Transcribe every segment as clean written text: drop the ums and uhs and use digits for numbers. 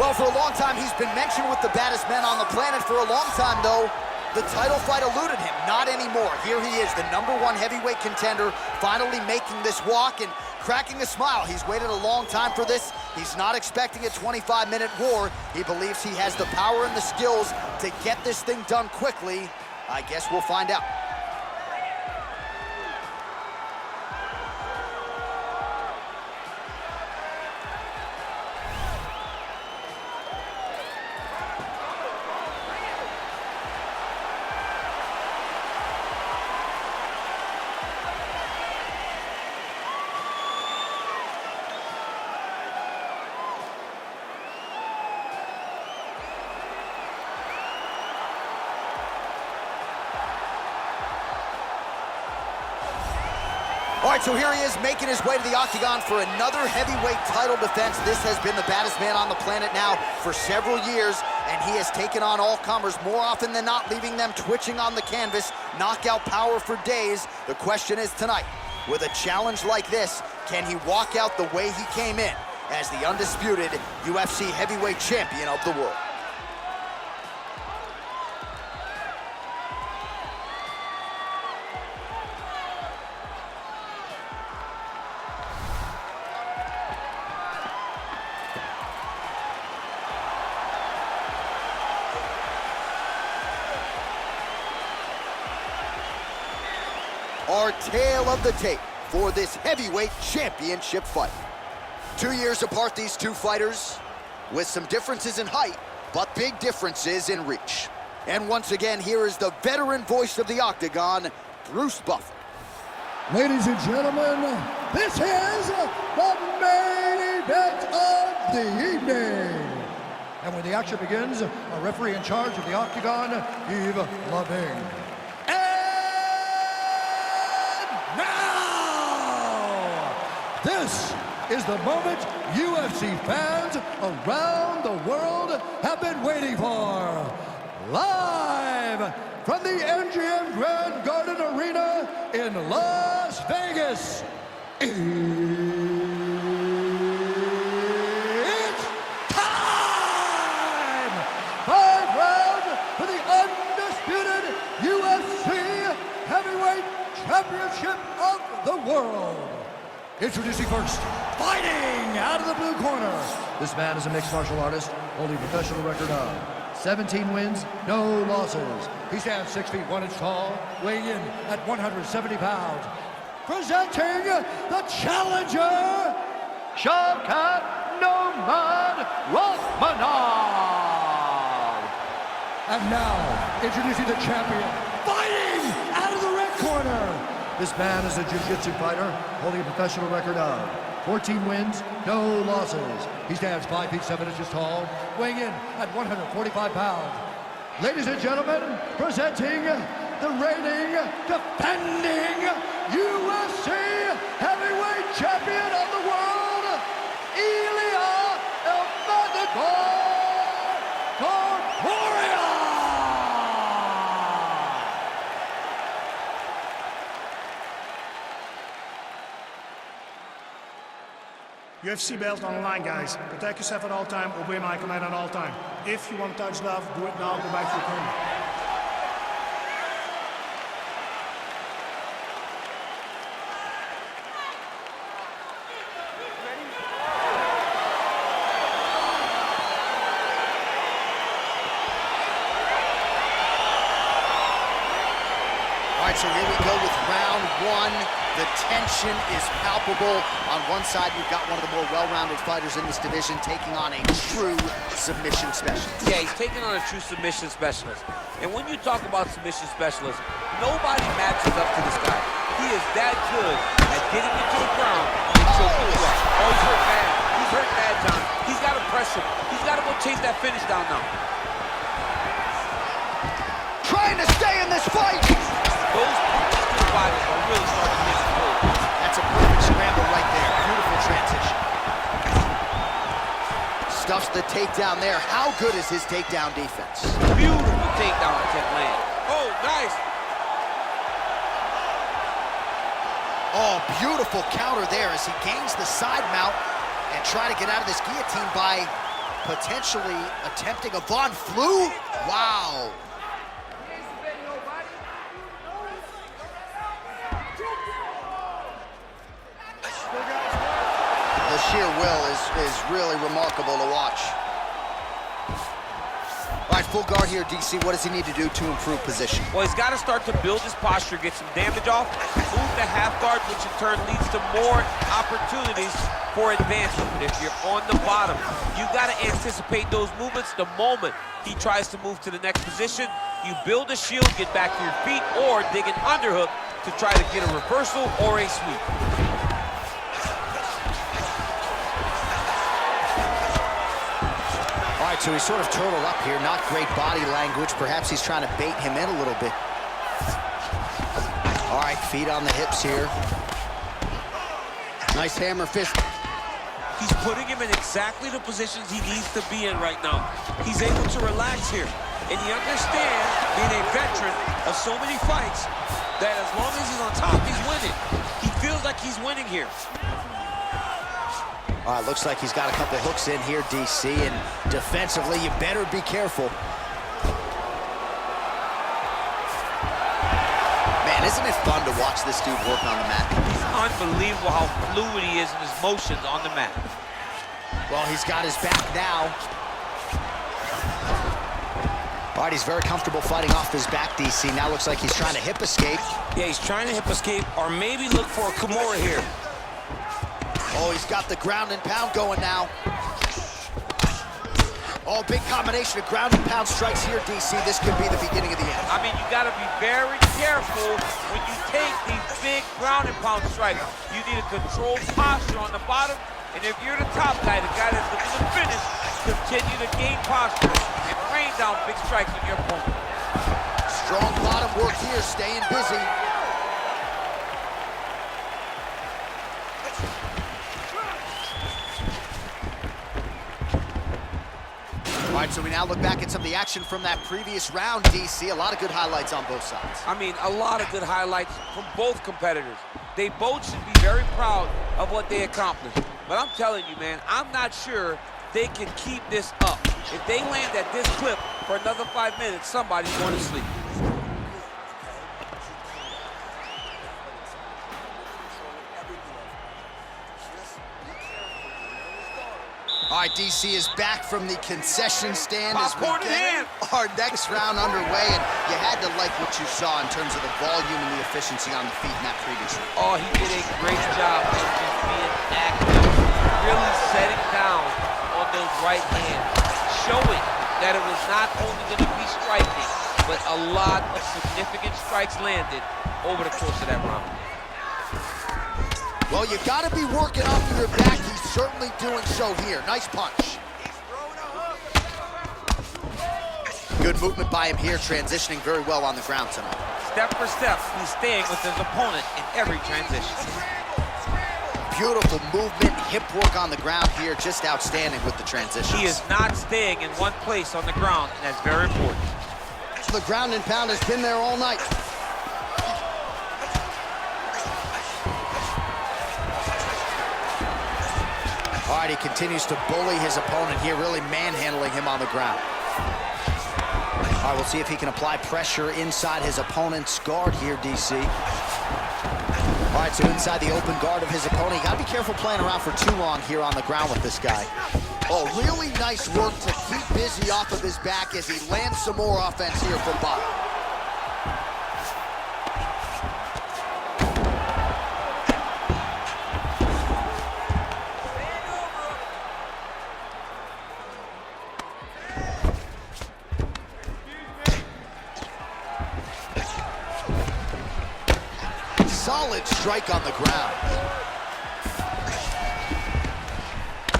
Well, for a long time, he's been mentioned with the baddest men on the planet. For a long time, though, the title fight eluded him. Not anymore. Here he is, the #1 heavyweight contender, finally making this walk and cracking a smile. He's waited a long time for this. He's not expecting a 25-minute war. He believes he has the power and the skills to get this thing done quickly. I guess we'll find out. All right, so here he is making his way to the octagon for another heavyweight title defense. This has been the baddest man on the planet now for several years, and he has taken on all comers more often than not, leaving them twitching on the canvas, knockout power for days. The question is tonight, with a challenge like this, can he walk out the way he came in as the undisputed UFC heavyweight champion of the world? Our tale of the tape for this heavyweight championship fight. 2 years apart, these two fighters, with some differences in height, but big differences in reach. And once again, here is the veteran voice of the octagon, Bruce Buffer. Ladies and gentlemen, this is the main event of the evening. And when the action begins, a referee in charge of the octagon, Yves Lavigne. This is the moment UFC fans around the world have been waiting for. Live from the MGM Grand Garden Arena in Las Vegas. It's time! 5 rounds for the undisputed UFC Heavyweight Championship of the world. Introducing first, fighting out of the blue corner. This man is a mixed martial artist, holding a professional record of 17 wins, no losses. He stands 6 feet 1 inch tall, weighing in at 170 pounds. Presenting the challenger, Shavkat Rakhmonov. And now, introducing the champion, fighting out of the red corner. This man is a jiu-jitsu fighter, holding a professional record of 14 wins, no losses. He stands 5 feet 7 inches tall, weighing in at 145 pounds. Ladies and gentlemen, presenting the reigning, defending UFC heavyweight champion of the world, Ilia Topuria. UFC belt on the line, guys. Protect yourself at all time, obey my command at all time. If you want to touch love, do it now, go back to your corner. All right, so here we go with round one. The tension is palpable. On one side, you've got one of the more well-rounded fighters in this division taking on a true submission specialist. Yeah, he's taking on a true submission specialist. And when you talk about submission specialists, nobody matches up to this guy. He is that good at getting into the ground and choking you out. Oh, he's hurt bad. He's hurt bad, John. He's got to press him. He's got to go chase that finish down now. Trying to stay in this fight. Those two fighters are really starting to get some gold. That's a perfect scramble right there. Beautiful transition. Stuffs the takedown there. How good is his takedown defense? Beautiful takedown attempt land. Oh, nice. Oh, beautiful counter there as he gains the side mount and try to get out of this guillotine by potentially attempting a Von Flue. Wow. The sheer will is really remarkable to watch. All right, full guard here, DC. What does he need to do to improve position? Well, he's got to start to build his posture, get some damage off, move the half guard, which in turn leads to more opportunities for advancement. But if you're on the bottom, you got to anticipate those movements the moment he tries to move to the next position. You build a shield, get back to your feet, or dig an underhook to try to get a reversal or a sweep. All right, so he's sort of turtled up here. Not great body language. Perhaps he's trying to bait him in a little bit. All right, feet on the hips here. Nice hammer fist. He's putting him in exactly the positions he needs to be in right now. He's able to relax here. And he understands, being a veteran of so many fights, that as long as he's on top, he's winning. He feels like he's winning here. All right, looks like he's got a couple hooks in here, DC, and defensively, you better be careful. Man, isn't it fun to watch this dude work on the mat? It's unbelievable how fluid he is in his motions on the mat. Well, he's got his back now. All right, he's very comfortable fighting off his back, DC. Now looks like he's trying to hip escape. Yeah, he's trying to hip escape or maybe look for a Kimura here. Oh, he's got the ground and pound going now. Oh, big combination of ground and pound strikes here, DC. This could be the beginning of the end. I mean, you got to be very careful when you take these big ground and pound strikes. You need a controlled posture on the bottom, and if you're the top guy, the guy that's looking to finish, continue to gain posture and rain down big strikes on your opponent. Strong bottom work here, staying busy. All right, so we now look back at some of the action from that previous round, DC. A lot of good highlights on both sides. I mean, a lot of good highlights from both competitors. They both should be very proud of what they accomplished. But I'm telling you, man, I'm not sure they can keep this up. If they land at this clip for another 5 minutes, somebody's going to sleep. All right, DC is back from the concession stand as we Popcorn in get hand. our next round underway, and you had to like what you saw in terms of the volume and the efficiency on the feet in that previous round. Oh, he did a great job of just being active, really setting down on those right hands, showing that it was not only going to be striking, but a lot of significant strikes landed over the course of that round. Well, you got to be working off of your back. He's certainly doing so here. Nice punch. Good movement by him here, transitioning very well on the ground tonight. Step for step, he's staying with his opponent in every transition. Beautiful movement, hip work on the ground here, just outstanding with the transitions. He is not staying in one place on the ground, and that's very important. The ground and pound has been there all night. All right, he continues to bully his opponent here, really manhandling him on the ground. All right, we'll see if he can apply pressure inside his opponent's guard here, DC. All right, so inside the open guard of his opponent. You gotta be careful playing around for too long here on the ground with this guy. Oh, really nice work to keep busy off of his back as he lands some more offense here from bottom. Solid strike on the ground.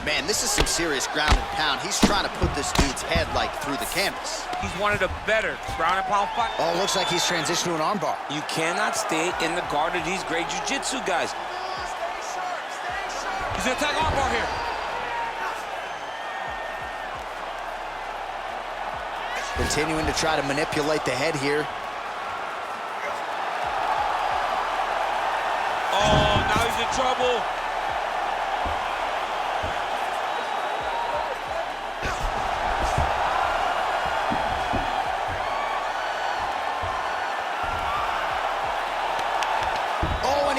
Man, this is some serious ground and pound. He's trying to put this dude's head like through the canvas. He's one of the better ground and pound fighters. Oh, looks like he's transitioned to an armbar. You cannot stay in the guard of these great jiu-jitsu guys. He's gonna attack armbar here. Continuing to try to manipulate the head here. Oh, now he's in trouble.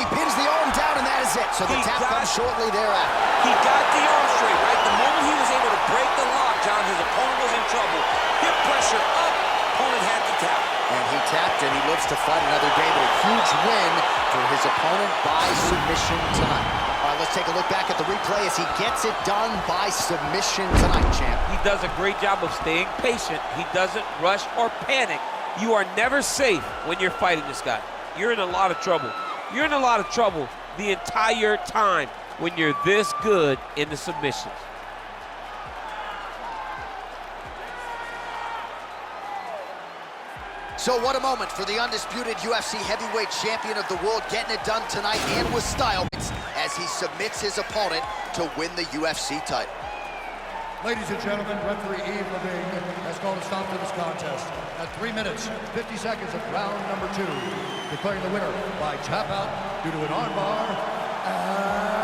he pins the arm down, and that is it. So the tap comes shortly thereafter. He got the arm straight, right? The moment he was able to break the lock, John, his opponent was in trouble. Hip pressure up, opponent had to tap. And he tapped, and he lives to fight another day, but a huge win for his opponent by submission tonight. All right, let's take a look back at the replay as he gets it done by submission tonight, champ. He does a great job of staying patient. He doesn't rush or panic. You are never safe when you're fighting this guy. You're in a lot of trouble. You're in a lot of trouble the entire time when you're this good in the submissions. So what a moment for the undisputed UFC heavyweight champion of the world, getting it done tonight and with style as he submits his opponent to win the UFC title. Ladies and gentlemen, referee Yves Levine has called a stop to this contest at 3 minutes, 50 seconds of round number 2, declaring the winner by tap out due to an armbar.